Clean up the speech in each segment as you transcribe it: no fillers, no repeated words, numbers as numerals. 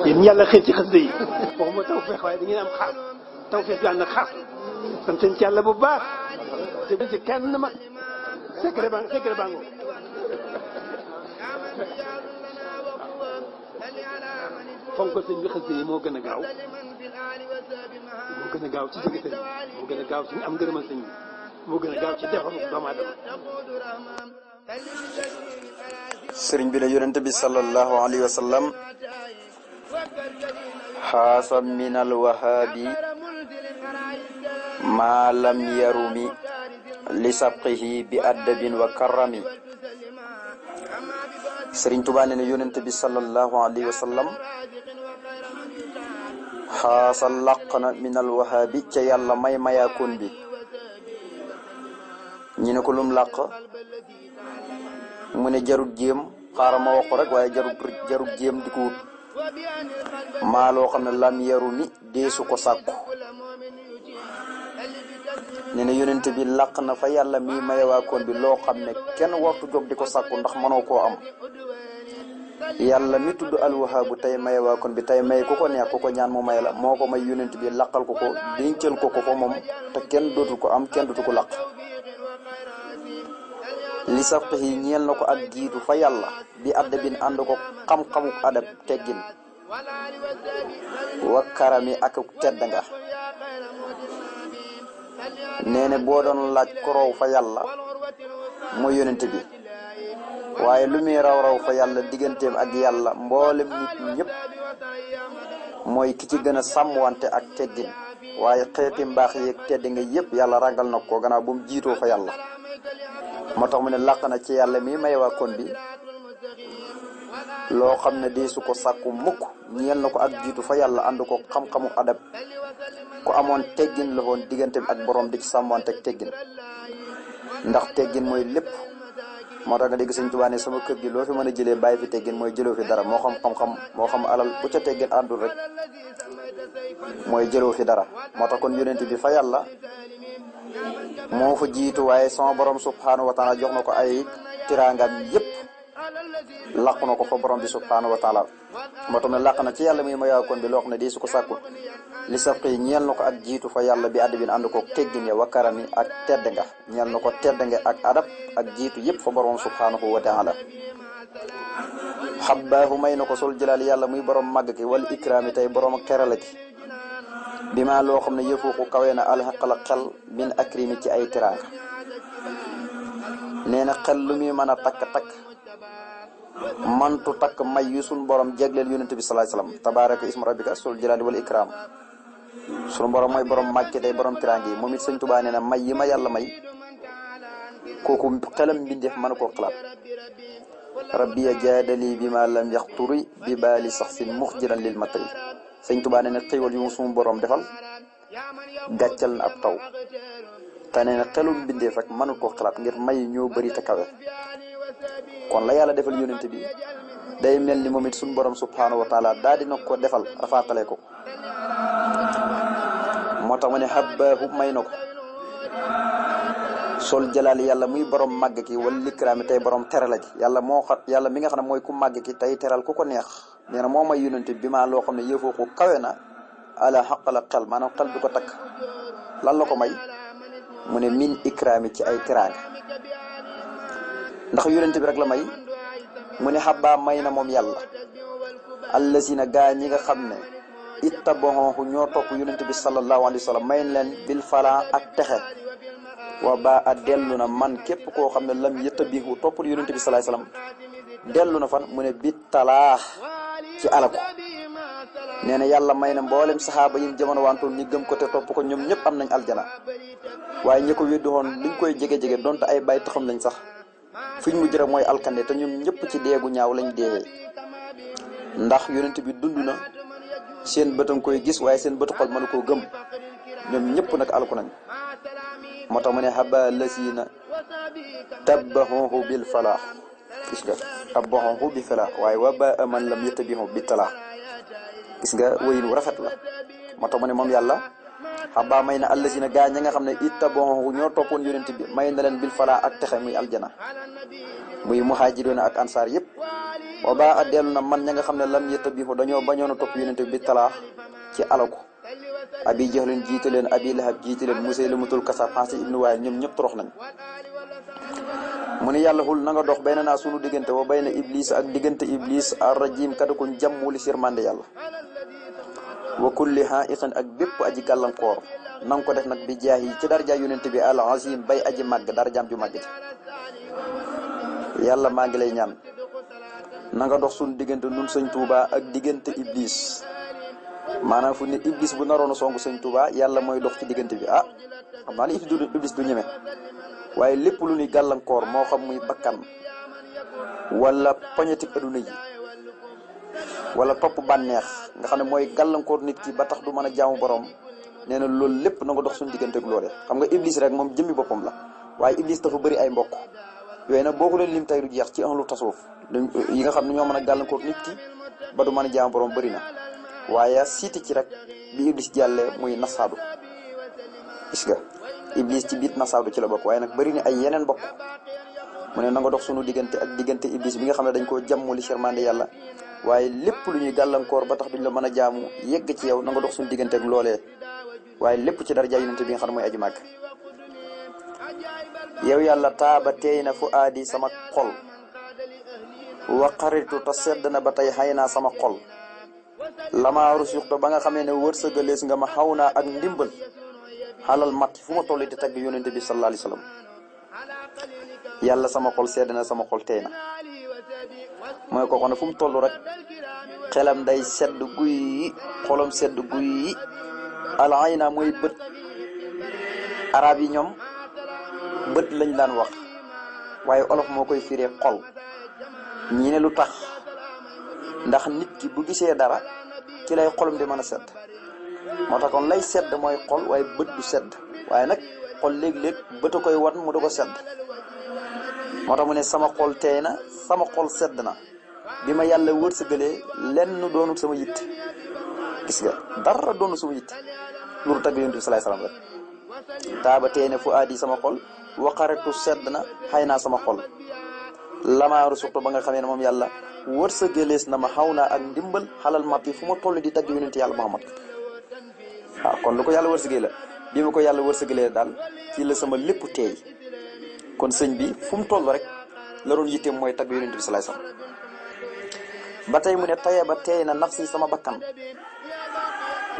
yéen yàlla xëy ci xasida yi waxuma tawfeex waaye da ngeen am xaas tawfeex bi ànd ak xaas sant ci yàlla bu baax te ci kenn ma secret bango fonk sëñ bi xasida yi moo gën a gaaw ci jóge sëñ bi moo gën a gaaw ci am ngërëmal sëñ bi moo gën a gaaw ci defam doomu aadama. sëriñ bi la yonente bi sallallahu alayhi wa sallam xaasa min alwahaabi maa lam yarumi li sabqihi bi addabin wa karami. sëriñ Tuubaa nee na yonente bi sallallahu alayhi wa sallam xaasa làq na min alwahaabi ca yàlla may mayaakoon bi. ñu ne ko lum làq mu ne jarut jéem xaaral ma wax ko rek waaye jarut jéem di ko wut maa loo xam ne lam yaru mi deesu ko sàkku. nee na yonent bi làq na fa yàlla mi mayewaakoon bi loo xam ne kenn wartu jóg di ko sàkku ndax mënoo koo am. yàlla mi tudd alwahaabu tey mayewaakoon bi tey may ku ko neex ku ko ñaan mu may la moo ko may yonent bi làqal ko ko dencal ko fa moom te kenn dootu ko am kenn dootu ko làq. li sabqihi ñeel na ko ak jiitu fa yàlla bi addabin ànd ko xam-xamu adab teggin wa karami ak tedd nga. nee na boo doon laaj ko raw fa yàlla mooy yonent bi waaye lu muy raw fa yàlla digganteem ak yàlla mboolem nit ñëpp mooy ki ci gën a sàmmwante ak teggin waaye xeeti mbaax yeeg tedd nga yëpp yàlla ragal na ko gannaaw bu mu jiitoo fa yàlla. moo tax mu ne làq na ci yàlla mi may waa kon bi loo xam ne deesu ko sàkku mukk ñeel na ko ak jiitu fa yàlla ànd ko xam-xamu adab ku amoon teggin la woon diggante ak borom di ci sàmmante ak teggin ndax teggin mooy lépp. moo tax nga dégg Sëñ Tuubaa ne sama kër gi loo fi mën a jëlee bàyyi fi teggin mooy jëloo fi dara moo xam xam-xam moo xam alal bu ca teggin àndul rek mooy jëloo fi dara. moo tax kon yonent bi fa yàlla moo fa jiitu waaye sama borom subhanahu wa taala jox na ko ay tiraangam yëpp làq na ko fa borom bi subhanahu wa taala. moo tax ne làq na ci yàlla muy mayaakoon bi loo xam ne di su ko sàkku li sabqi ñeel na ko ak jiitu fa yàlla bi adabin ànd ko teggin wa karami ak tedd nga ñeel na ko tedd nga ak adab ak jiitu yëpp fa borom subhanahu wa taala. xabbaahu may na ko sol jëlaal yàlla muy borom màgg ki wal ikraami tey borom ak terala ki bi ma loo xam ne yëfuuxu kawe na alxaqala xel min akrimi ci ay tiraanga. nee na xel lu muy mën a takk-takk mantu takk may yu sun borom jagleel yonent bi sallallahu alayhi wasallam tabaraka ismu rabbika sul jalaali wal ikram. sunu borom mooy borom màgg tey borom tiraanga yi moom it Sëñ Tuubaa nee na may yi ma yàlla may kooku xelam mbindeef mën koo xalaat. rabbiya jaadali bi ma lam yaxturi bi baali sax sin muxjiran lil matri. Sëñ Tuubaa nee na xéwal yu sumu borom defal gàccal na ab taw te nee na xelum mbindeef rek mënul koo xalaat ngir may ñoo bëri te kawe. kon la yàlla defal yonent bi day mel ni moom it suñu borom subhanahu wa taala daa dina ko defal rafaatale ko. moo tax mu ne habbaahu may na ko sol jalaali yàlla muy borom màgg ki wala likraami tey borom terala ji yàlla moo xam yàlla mi nga xam ne mooy ku màgg ki tey teral ku ko neex. nee na moo may yonent bi maa loo xam ne yëfoo ko kawe na ala xaqala xel maanaam xel du ko takk. lan la ko may mu ne min ikraami ci ay teraanga ndax yonent bi rek la may mu ne xabbaa may na moom yàlla allasina gaa ñi nga xam ne ittabaxooxu ñoo topp yonent bi sallallahu alayhi wa sallam may leen bil falan ak texe wa ba a dellu na man képp koo xam ne lam yëttabihu toppul yonent bi sallallahu alayhi wa sallam dellu na fan mu ne bit talaax ci alako. nee na yàlla may na mboolem saxaaba yi jamono wantoon ñi gëm ko te topp ko ñoom ñëpp am nañ aljana waaye ñi ko weddi woon liñ koy jege-jege donte ay bay taxam lañ sax fiñ mu jëre mooy alkande te ñoom ñëpp ci deegu ñaaw lañ deewee ndax yonent bi dund na seen bëtam koy gis waaye seen bëtu xol mënu koo gëm ñoom ñëpp nag alku nañ. moo tax mu ne haba lasina tabbaxooxu bil falaax gis nga tabbaxooxu bi falaax waaye wa ba aman lam yëttabihu bi talaax gis nga wëyin wu rafet la. moo tax mu ne moom yàlla xabaa may na allazina gaa ña nga xam ne ittabahu ñoo toppoon yonent bi may na leen bil falaa ak texe muy aljana muy muhaajiroona ak ansaar yëpp wa baa a dellu na man ña nga xam ne lam yattabihu dañoo bañoon a topp yonent bi talaax ci alaku abi jahlin jiite leen abi lahab jiite leen musaylamatul kasab xaasi ibnu waayil ñoom ñëpp torox nañ mu ne yàlla xul na nga dox bay na naa sunu diggante wa bay na iblis ak diggante iblis arrajim kada ko jàmm wuli sirmande yàlla wa kulli ha'iqin ak bépp aji gàllankoor na nga ko def nag bi jaax yi ci darja yonent bi al azim bay aji màgg darjaam ju màgg yàlla maa ngi lay ñaan na nga dox sunu diggante nun sëñ Tuuba ak diggante iblis maanaam fu ne iblis bu naroon a songu sëñ Tuuba yàlla mooy dox ci diggante bi xam naa ne iblis du ñeme waaye lépp lu ñuy gàllankoor moo xam muy bakkan wala poñetik aduna ji wala topp bànneex nga xam ne mooy gàllankoor nit ki ba tax du mën a jaamu borom nee na loolu lépp na nga dox suñu diggante ak loole xam nga iblis rek moom jëmmi boppam la waaye iblis dafa bëri ay mbokk yooyu nag boo ko leen lim tay du jeex ci ahlu tasawuf yi nga xam ne ñoo mën a gàllankoor nit ki ba du mën a jaamu borom bëri na waaye siiti ci rek bi iblis jàllee muy nasaadu gis nga iblis ci biir nasaadu ci la bokk waaye nag bëri na ay yeneen bokk mu ne na nga dox sunu diggante ak diggante iblis bi nga xam ne dañ koo jàmmuli sirmande yàlla waaye lépp lu ñuy gàllankoor ba tax duñ la mën a jaamu yegg ci yow na nga dox suñu diggante ak loolee waaye lépp ci daraja yonent bi nga xam ne mooy aji màgg yow yàlla taaba teey na fu aadi sama xol wa xaritu te sedd na ba tey xay naa sama xol lama rusuxto ba nga xamee ne wërsëgalees nga ma xaw naa ak ndimbal xalal mat fu ma toll di tagg yonent bi sallallahu alayhi wasallam yàlla sama xol sedd na sama xol teey na mooy ko ne fu mu toll rek xelam day sedd guy xolam sedd guy alayna mooy bët arab yi ñoom bët lañ daan wax waaye olof moo koy firee xol ñii ne lu tax ndax nit ki bu gisee dara ci lay xolam di mën a sedd moo tax kon lay sedd mooy xol waaye bët du sedd waaye nag xol léeg-léeg bët a koy wan mu da ko sedd moo tax mu ne sama xol teey na sama xol sedd na bi ma yàlla wërsëgalee lenn doonul sama yitt gis nga dara doonul sama yitt loolu tagg yonent bi sallallahu alayhi wasallam rek taaba teey na fu aadi sama xol waqaretu sedd na xay naa sama xol lamaaru surtout ba nga xamee ne moom yàlla wërsëgalees na ma xaw naa ak ndimbal xalal mat yi fu ma toll di tagg yonent yàlla Muhammad waaw kon lu ko yàlla wërsëgee la bi ma ko yàlla wërsëgalee daal ci la sama lépp teey kon sëñ bi fu mu toll rek la doon yitteem mooy tagg yonent bi sallallahu alayhi wasallam ba tey mu ne taye ba teey na nafsi sama bakkan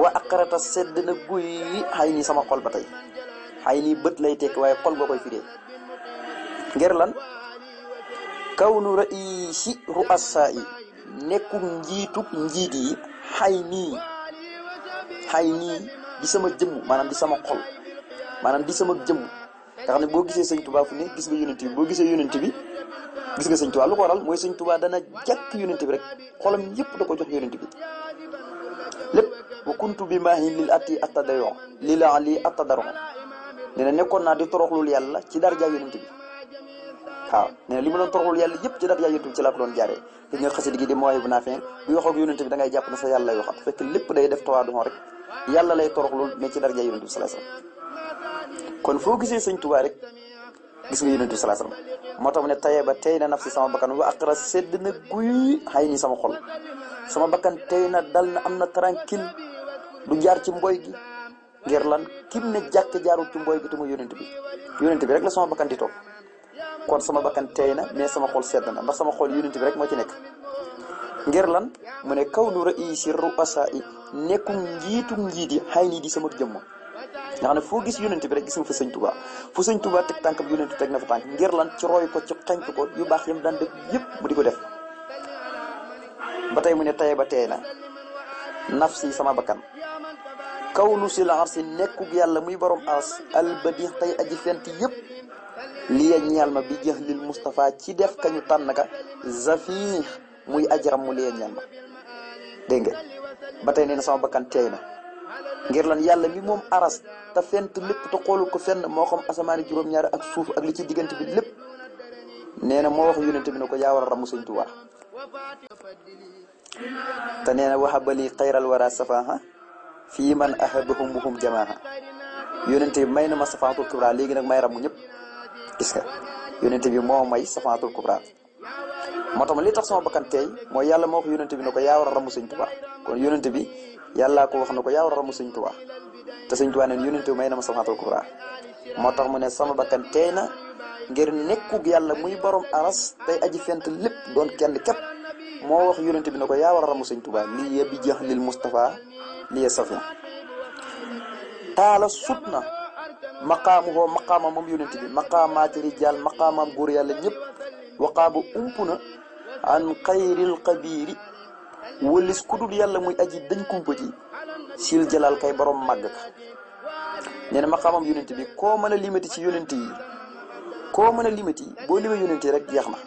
wa aqarata sedd na guy xay nii sama xol ba tey xay nii bët lay tekki waaye xol nga koy firee ngir lan kawnu raisi ru'asa yi nekkum njiitub njiit yi xay nii di sama jëmm maanaam di sama xol maanaam di sama jëmm nga xam ne boo gisee sëñ Tuubaa fu ne gis nga yonent bi boo gisee yonent bi gis nga sëñ Tuubaa lu ko waral mooy sëñ Tuubaa dana jàkk yonent bi rek xolam yëpp da ko jox yonent bi lépp wa kuntu bi maahi lil ati attadayon lila ali attadaron nee na nekkoon naa di toroxlul yàlla ci darja yonent bi waaw nee na li ma doon toroxlul yàlla yëpp ci darja yonent bi ci laa ko doon jaaree gis nga xasida gi di Mawaahibu Naafi bu wax ak yonent bi da ngay jàpp ne sa yàlla lay waxat fekk lépp day def tawaadu rek yàlla lay toroxlul mais ci darja yonent bi sallallahu alayhi wasallam kon foo gisee sëñ Tuubaa rek gis nga yonent bi sallallahu alayhi wasallam moo tax mu ne taye ba tey na nafsi sama bakkan wa aqra sedd na guy xay nii sama xol sama bakkan tey na dal na am na tranquille du jaar ci mboy gi ngir lan kim ne jàkk jaarul ci mboy gi te mu yonent bi rek la sama bakkan di topp kon sama bakkan tey na mais sama xol sedd na ndax sama xol yonent bi rek moo ci nekk ngir lan mu ne kaw nu raisi ru'asa yi nekkum njiit yi xay nii di sama jëmm nga xam ne foo gis yonent bi rek gis nga fa sëñ Tuubaa fu sëñ Tuubaa teg tànkam yonent teg na fa tànk ngir lan ci roy ko ci xenc ko yu baax yam daan def yëpp mu di ko def ba tey mu ne taye ba teey na nafsi sama bakkan kaw nu si la arsi nekkug yàlla muy borom ars albadi tey aji fent yëpp liya ñeel ma bi jahlil Mustafa ci def kañu tànn ka zafi muy ajaram mu liya ñeel ma dégg nga ba tey nee na sama bakkan teey na ngir lan yàlla mi moom aras te fent lépp te xoolul ko fenn moo xam asamaani juróom-ñaari ak suuf ak li ci diggante bi lépp nee na moo wax yonent bi ne ko yaa war a ramu sëñ Tuubaa te nee na waxabali xayral wara safaha fii man ahabahum hum jamaaha yonent bi may na ma safaatul kubra léegi nag may ramu ñëpp gis nga yonent bi moo may safaatul kubra moo tax li tax sama bakkan tey mooy yàlla moo wax yonent bi ne ko yaa war a ramu sëñ Tuubaa kon yonent bi yàllaa ko wax ne ko yaa war a ramu sëñ Tuubaa te sëñ Tuubaa neen yonent bi may na ma safaatul kubra moo tax mu ne sama bakkan tey na ngir nekkug yàlla muy borom aras tey aji fent lépp doon kenn képp moo wax yonent bi ne ko yaa war a ramu sëñ Tuubaa lii ya bi jeex lil Mustafa lii ya safi taala sut na maqaamu hoo maqaamam moom yonent bi maqaamaati rijaal maqaamam góor yàlla ñëpp waqaaba ump na an xayril xabiiri wëlis ku dul yàlla muy aji dañ kumpa ji sil jalaal kay borom màgg ka nee na maqaamam yonent bi koo mën a limati ci yonent yi koo mën a limati boo limee yonent yi rek jeex na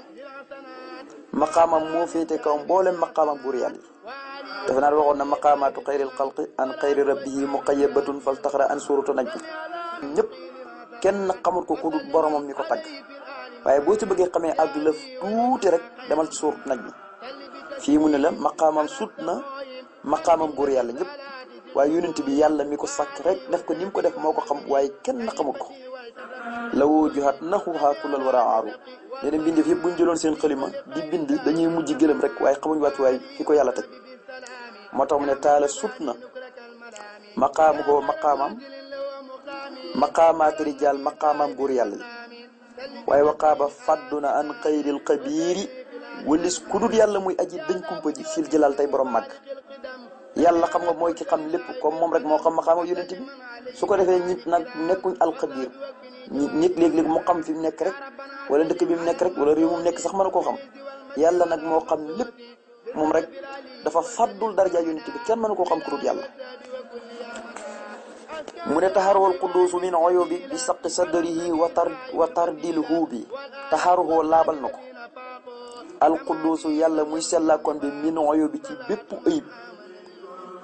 maqaamam moo féete kaw mboolem maqaamam góor yàlla yi dafa naa waxoon na maqaamaatu xayril xalqi an xayri rabbihi muqayyabatun fal taxra an suuratu naj bi ñëpp kenn xamul ko ku dul boromam mi ko tagg waaye boo ci bëggee xamee ak lëf tuuti rek demal ci suuratu naj bi fii mu ne la maqaamam sut na maqaamam góor yàlla ñëpp waaye yonent bi yàlla mi ko sàkk rek def ko ni mu ko def moo ko xam waaye kenn xamul ko la woo juhaat naxuhaa kullal wara aaru nee na mbindeef yëpp bu ñu jëloon seen xalima di bind dañuy mujj gëlëm rek waaye xamuñ wàccu waay fi ko yàlla teg moo tax mu ne taala sut na maqaamu koo maqaamaati rijaal maqaamam góor yàlla yi waaye waqaaba faddu na an xayril xabiiri walis ku dul yàlla muy aji dañ kumpa ji sil jëlaal tey borom màgg yàlla xam nga mooy ki xam lépp comme moom rek moo xam maqaama yonent bi su ko defee nit nag nekkuñ alxabiir nit léeg-léeg mu xam fi mu nekk rek wala dëkk bi mu nekk rek wala réew mu nekk sax mën na koo xam yàlla nag moo xam lépp moom rek dafa faddul daraja yonent bi kenn mënu koo xam ku dul yàlla mu ne taxaruwal quduusu min uyubi bi saqi sadrihi wa tardil huubi taxaruwoo laabal na ko al quduusu yàlla muy sellaakoon bi min uyubi ci bépp ayib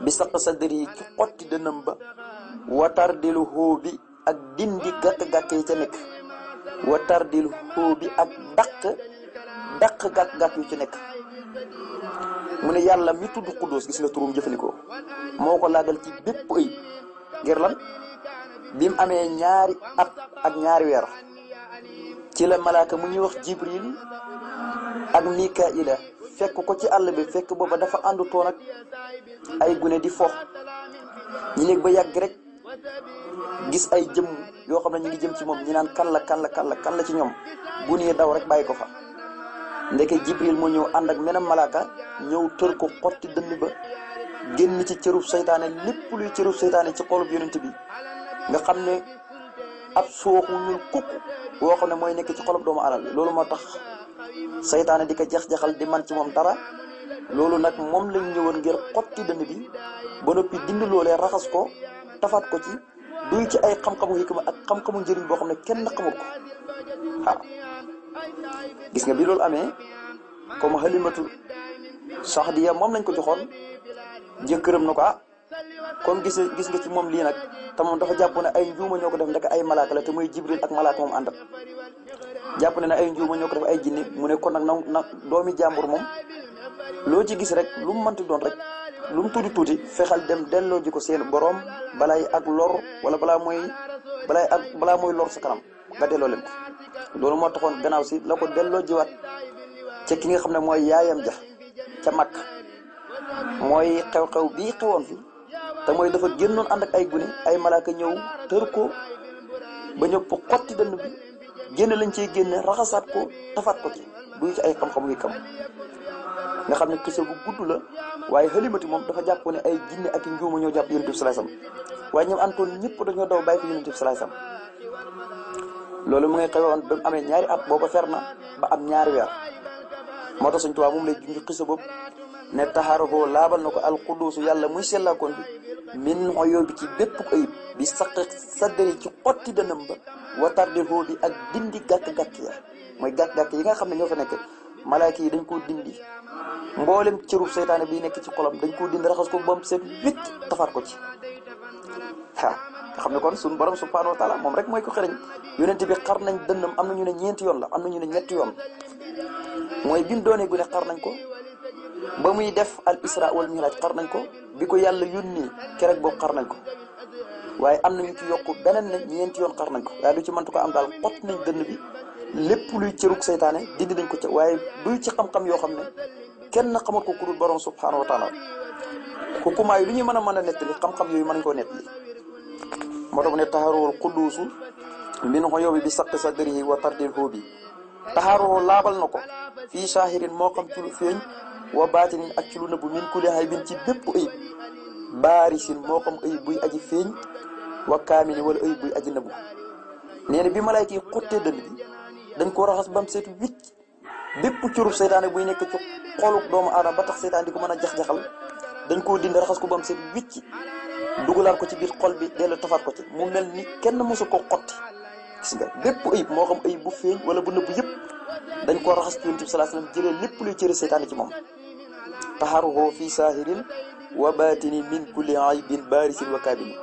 bi saqi sadrihi ci xotti dënam ba wa tardil huubi ak dindi gàkk-gàkk yi ca nekk wa tardil huubi ak dàq gàkk-gàkk yu ci nekk mu ne yàlla mi tudd quddus gis nga turum jëfandikoo moo ko laagal ci bépp ayib ngir lan bi mu amee ñaari at ak ñaari weer ci la malaaka mu ñuy wax jibril ak mikaila fekk ko ci àll bi fekk booba dafa àndutoon ak ay gune di fo ñi nekk ba yàgg rek gis ay jëm yoo xam ne ñu ngi jëm ci moom ñi naan kan la ci ñoom gune yi daw rek bàyyi ko fa ndeke jibril moo ñëw ànd ak menam malaaka ñëw tër ko xotti dënn ba génn ci cërub seytaane lépp luy cërub seytaane ci xolub yonent bi nga xam ne ab sooxu ñuul kukk woo xam ne mooy nekk ci xolub doomu alal bi loolu moo tax seytaane di ko jax-jaxal di man ci moom dara loolu nag moom lañ ñëwoon ngir xotti dënn bi ba noppi dindi loolee raxas ko tafaat ko ci duy ci ay xam-xamu hikma ak xam-xamu njëriñ boo xam ne kenn xamul ko waaw gis nga bi loolu amee comme Halimatu Saxdiya moom lañ ko joxoon jëkkëram na ko comme gis nga ci moom lii nag te moom dafa jàpp ne ay njuuma ñoo ko def ndek ay malaaka la te muy Jibril ak malaaka moom àndat jàpp ne ay njuuma ñoo ko def ay jinne mu ne kon nag na doomi jàmbur moom loo ci gis rek lu mu mënti doon rek lu mu tuuti fexal dem delloo ji ko seen borom balaay ak lor wala balaa mooy lor sa kanam nga delloo leen ko loolu moo taxoon gannaaw si la ko delloo jiwaat ca ki nga xam ne mooy yaayam ja ca mag mooy xew-xew bii xewoon fi te mooy dafa génnoon ànd ak ay gune ay malaaka ñëw tër ko ba ñëpp xotti dënn bi génn lañ ciy génne raxasaat ko tafaat ko ci duy ci ay xam-xam yi kam nga xam ne kese bu gudd la waaye Halimatu moom dafa jàpp ne ay jinne ak i njuuma ñoo jàpp Yonent bi sallallahu alayhi wasallam waaye ñoom antoon ñëpp dañoo daw bàyyi fi Yonent bi sallallahu alayhi wasallam loolu mu ngi xewoon ba mu amee ñaari at booba fer na ba am ñaari weer moo tax Sëñ Tuubaa moom lay junj xisa boobu ne taxaaroo laabal na ko alquduusu yàlla muy sellaakoon bi min xoyoo bi ci bépp ayib bi saq saddari ci xotti dënam ba watarde hoo bi ak dindi gàkk-gàkk ya mooy gàkk-gàkk yi nga xam ne ñoo fa nekk malaaka yi dañ koo dindi mboolem cërub seytaane bi nekk ci xolam dañ koo dindi raxas ko ba mu seet wicc tafaat ko ci nga xam ne kon suñu borom subhanahu wa taala moom rek mooy ko xereñ yonent bi xar nañ dënnam am na ñu ne ñeenti yoon la am na ñu ne ñetti yoon mooy bi mu doonee gu ne xar nañ ko ba muy def al isra wal mihraj xar nañ ko bi ko yàlla yónnee keroog boobu xar nañ ko waaye am nañu ci yokku beneen ne ñeenti yoon xar nañ ko waaye lu ci mëntu ko am daal xott nañ dënn bi lépp luy cërug seytaane dindi nañ ko ca waaye duy ci xam-xam yoo xam ne kenn xamat ko ku dul borom subhanahu wa taala ku kumaay lu ñuy mën a nettali xam-xam yooyu mën nañ koo nettali moo tax mu ne taxaruwul xudduusu min xoyobi bi saqi sadrihi wa tardil hóobi taxaruwul laabal na ko fii saahirin moo xam ci lu feeñ wa baatinin ak ci lu nëbbu min kulli haybin ci bépp ayib baarisin moo xam ayib buy aji feeñ wa kaamini wala ayib buy aji nëbbu nee na bi malayka yi xottee dënn bi dañ ko raxas bam seetu wicc bépp curub seytaane buy nekk ci xoluk doomu aadama ba tax seytaane di ko mën a jax-jaxal dañ koo dindi raxas ko bam seetu wicc dugalaat ko ci biir xol bi dellu tafaat ko ci mu mel ni kenn mosu ko xotti gis nga bépp ayib moo xam ayib bu feeñ wala bu nëbbu yëpp dañ koo raxas ci yonent bi sallallahu alayhi wasallam jëlee lépp luy cëre seytaane ci moom taharuhu fi saahirin wa baatini min kulli aybin baarisin wa kaabini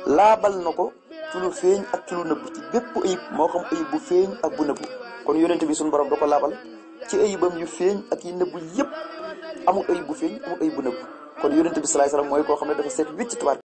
laabal na ko ci lu feeñ ak ci lu nëbbu ci bépp ayib moo xam ayib bu feeñ ak bu nëbbu kon yonent bi suñu borom da ko laabal ci ayibam yu feeñ ak yi nëbbu yëpp amul ayib bu feeñ amul ayib bu nëbbu kon yonent bi sallallahu alayhi wasallam mooy koo xam ne dafa seet wicc tubaab